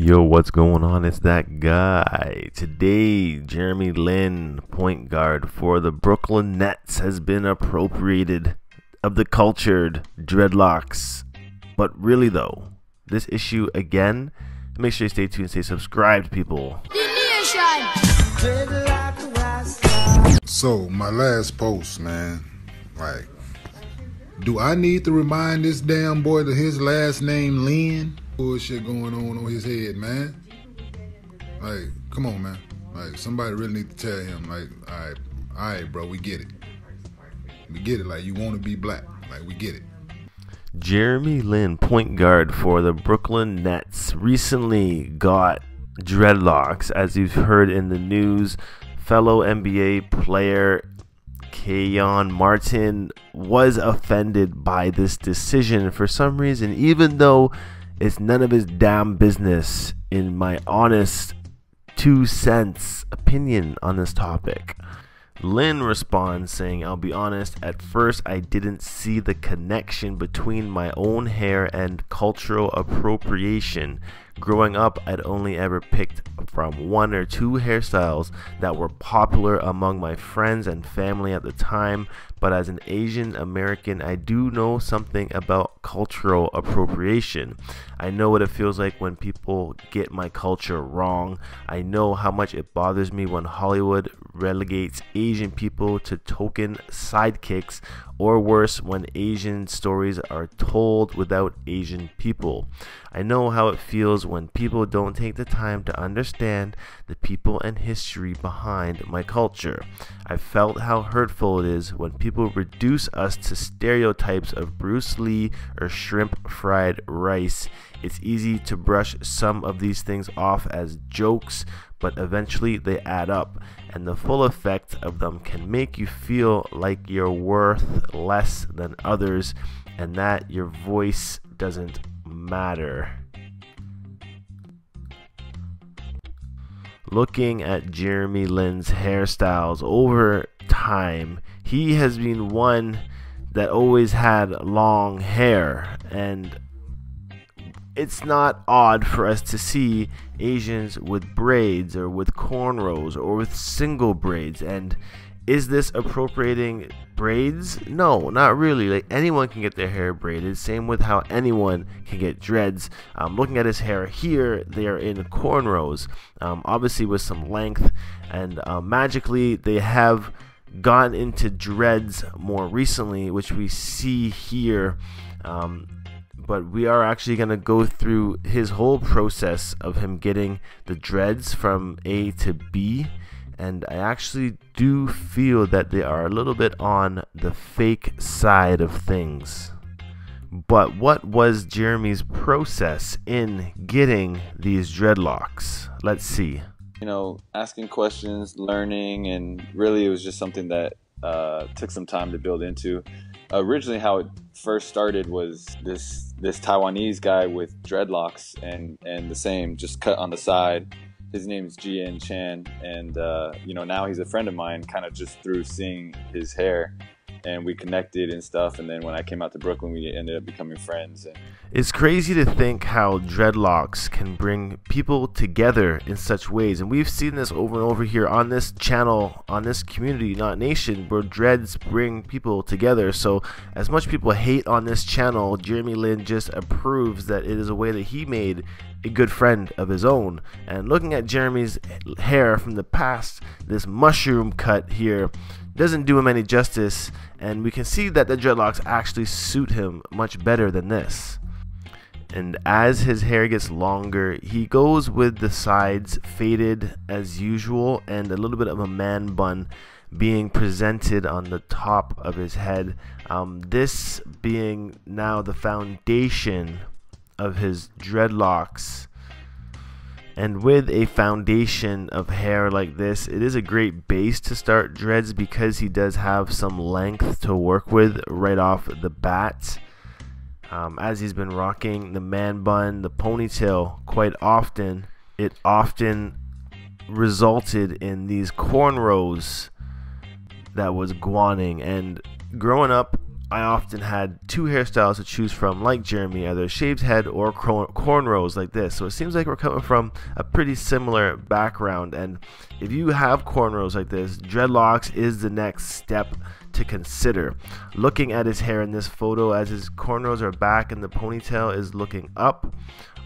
Yo, what's going on? It's that guy. Today, Jeremy Lin, point guard for the Brooklyn Nets, has been appropriated of the cultured dreadlocks. But really though, this issue again, make sure you stay tuned, stay subscribed, people. So, my last post, man, like, do I need to remind this damn boy that his last name Lin? Bullshit going on his head, man. Like, come on, man. Like, somebody really need to tell him, like, all right, bro, we get it. We get it. Like, you want to be black. Like, we get it. Jeremy Lin, point guard for the Brooklyn Nets, recently got dreadlocks, as you've heard in the news. Fellow NBA player Keon Martin was offended by this decision for some reason, even though it's none of his damn business, in my honest 2 cents opinion on this topic. Lin responds saying, "I'll be honest, at first I didn't see the connection between my own hair and cultural appropriation. Growing up, I'd only ever picked from 1 or 2 hairstyles that were popular among my friends and family at the time, but as an Asian American, I do know something about cultural appropriation. I know what it feels like when people get my culture wrong. I know how much it bothers me when Hollywood relegates Asian people to token sidekicks, or worse, when Asian stories are told without Asian people. I know how it feels when people don't take the time to understand the people and history behind my culture. I felt how hurtful it is when people reduce us to stereotypes of Bruce Lee or shrimp fried rice. It's easy to brush some of these things off as jokes, but eventually they add up, and the full effect of them can make you feel like you're worth less than others and that your voice doesn't matter." Looking at Jeremy Lin's hairstyles over time, he has been one that always had long hair, and it's not odd for us to see Asians with braids or with cornrows or with single braids. And is this appropriating braids? No, not really. Like, anyone can get their hair braided. Same with how anyone can get dreads. Looking at his hair here, they are in cornrows, obviously with some length, and magically they have gone into dreads more recently, which we see here. But we are actually going to go through his whole process of him getting the dreads from A to B, and I actually do feel that they are a little bit on the fake side of things. But what was Jeremy's process in getting these dreadlocks? Let's see. You know, asking questions, learning, and really it was just something that took some time to build into. Originally, how it first started was this Taiwanese guy with dreadlocks and the same, just cut on the side. His name is Jian Chan, and you know, now he's a friend of mine, kind of just through seeing his hair, and we connected and stuff. And then when I came out to Brooklyn, we ended up becoming friends. It's crazy to think how dreadlocks can bring people together in such ways, and we've seen this over and over here on this channel, on this community, Not Nation, where dreads bring people together. So as much people hate on this channel, Jeremy Lin just approves that it is a way that he made a good friend of his own. And looking at Jeremy's hair from the past, this mushroom cut here doesn't do him any justice, and we can see that the dreadlocks actually suit him much better than this. And as his hair gets longer, he goes with the sides faded as usual, and a little bit of a man bun being presented on the top of his head, this being now the foundation of his dreadlocks. And with a foundation of hair like this, it is a great base to start dreads because he does have some length to work with right off the bat. As he's been rocking the man bun, the ponytail quite often, it often resulted in these cornrows that was guaning. And growing up, I often had two hairstyles to choose from, like Jeremy, either shaved head or cornrows like this. So it seems like we're coming from a pretty similar background, and if you have cornrows like this, dreadlocks is the next step to consider. Looking at his hair in this photo, as his cornrows are back and the ponytail is looking up,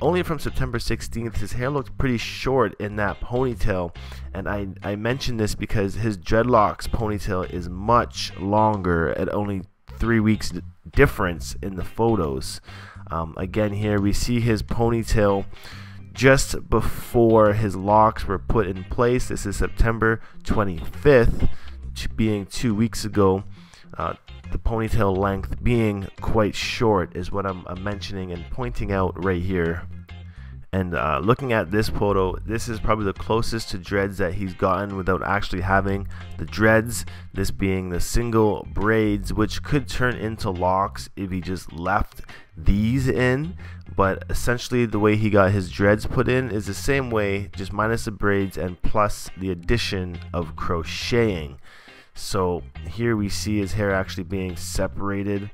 only from September 16th, his hair looked pretty short in that ponytail, and I mention this because his dreadlocks ponytail is much longer at only 3 weeks difference in the photos. Again, here we see his ponytail just before his locks were put in place. This is September 25th, being 2 weeks ago. The ponytail length being quite short is what I'm mentioning and pointing out right here. And looking at this photo, this is probably the closest to dreads that he's gotten without actually having the dreads, this being the single braids, which could turn into locks if he just left these in. But essentially the way he got his dreads put in is the same way, just minus the braids and plus the addition of crocheting. So here we see his hair actually being separated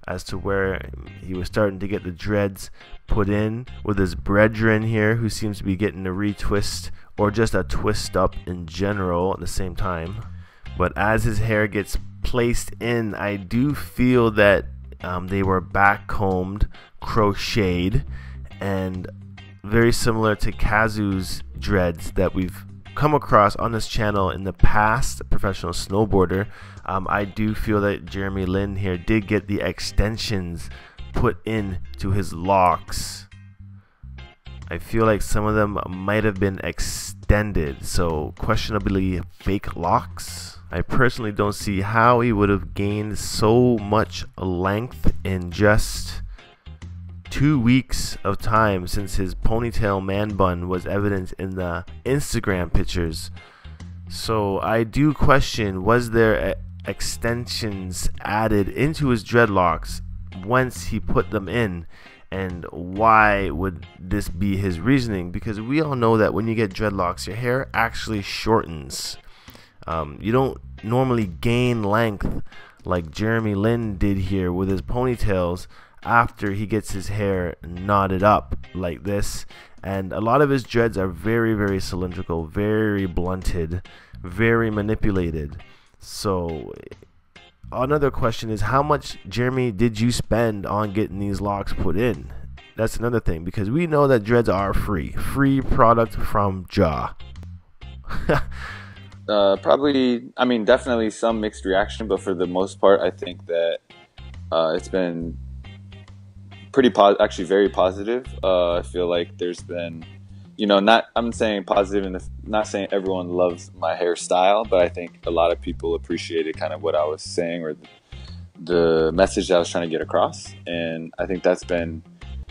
as to where he was starting to get the dreads put in, with his brethren here who seems to be getting a retwist or just a twist up in general at the same time. But as his hair gets placed in, I do feel that they were back combed, crocheted, and very similar to Kazu's dreads that we've come across on this channel in the past, a professional snowboarder. I do feel that Jeremy Lin here did get the extensions put into his locks. I feel like some of them might have been extended, so questionably fake locks. I personally don't see how he would have gained so much length in just 2 weeks of time, since his ponytail man bun was evident in the Instagram pictures. So I do question, was there extensions added into his dreadlocks once he put them in, and why would this be his reasoning? Because we all know that when you get dreadlocks, your hair actually shortens. You don't normally gain length like Jeremy Lin did here with his ponytails after he gets his hair knotted up like this. And a lot of his dreads are very cylindrical, very blunted, very manipulated. So another question is, how much, Jeremy, did you spend on getting these locks put in? That's another thing, because we know that dreads are free product from Jaw. Probably, I mean, definitely some mixed reaction, but for the most part, I think that it's been pretty actually very positive. I feel like there's been, you know, I'm saying positive, and not saying everyone loves my hairstyle, but I think a lot of people appreciated kind of what I was saying, or the message that I was trying to get across. And I think that's been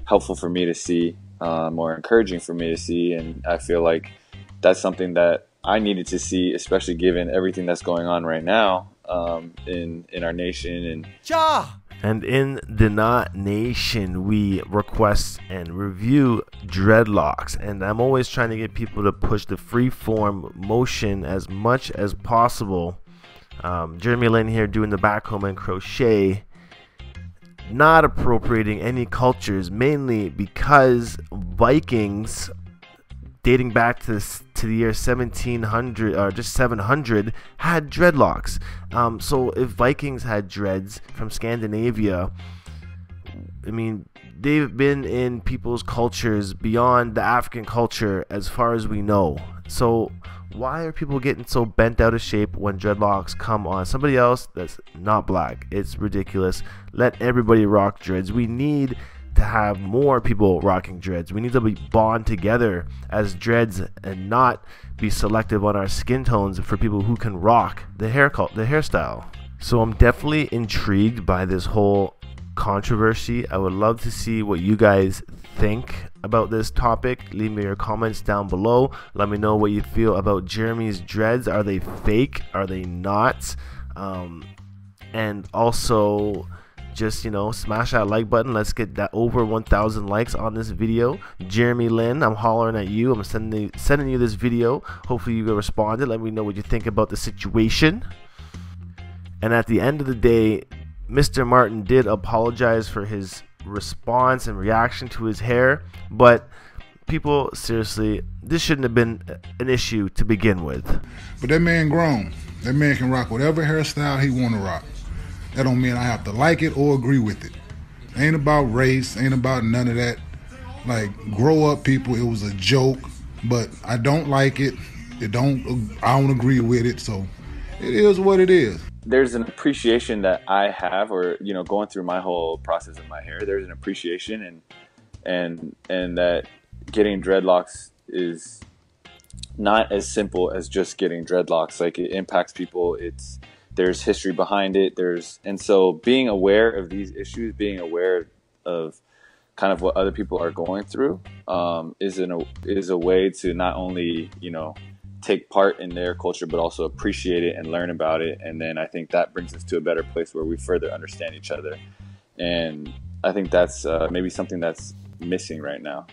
helpful for me to see, more encouraging for me to see. And I feel like that's something that I needed to see, especially given everything that's going on right now in our nation. And And in the Knot Nation, we request and review dreadlocks, and I'm always trying to get people to push the free form motion as much as possible. Jeremy Lin here doing the backcomb and crochet, not appropriating any cultures, mainly because Vikings dating back to the year 1700 or just 700 had dreadlocks. So if Vikings had dreads from Scandinavia, I mean, they've been in people's cultures beyond the African culture as far as we know. So why are people getting so bent out of shape when dreadlocks come on somebody else that's not black? It's ridiculous. Let everybody rock dreads. We need to have more people rocking dreads. We need to bond together as dreads and not be selective on our skin tones for people who can rock the hairstyle. So I'm definitely intrigued by this whole controversy. I would love to see what you guys think about this topic. Leave me your comments down below. Let me know what you feel about Jeremy's dreads. Are they fake? Are they not? And also, just, you know, smash that like button. Let's get that over 1,000 likes on this video. Jeremy Lin, I'm hollering at you. I'm sending you this video. Hopefully you responded. Let me know what you think about the situation. And at the end of the day, Mr. Martin did apologize for his response and reaction to his hair, but people, seriously, this shouldn't have been an issue to begin with. But that man grown. That man can rock whatever hairstyle he want to rock. That don't mean I have to like it or agree with it. Ain't about race, ain't about none of that. Like, grow up, people. It was a joke, but I don't like it. I don't agree with it, so it is what it is. There's an appreciation that I have, or going through my whole process of my hair, there's an appreciation and that getting dreadlocks is not as simple as just getting dreadlocks. Like, it impacts people. There's history behind it. And so being aware of these issues, being aware of kind of what other people are going through, is a way to not only take part in their culture, but also appreciate it and learn about it. And then I think that brings us to a better place where we further understand each other. And I think that's maybe something that's missing right now.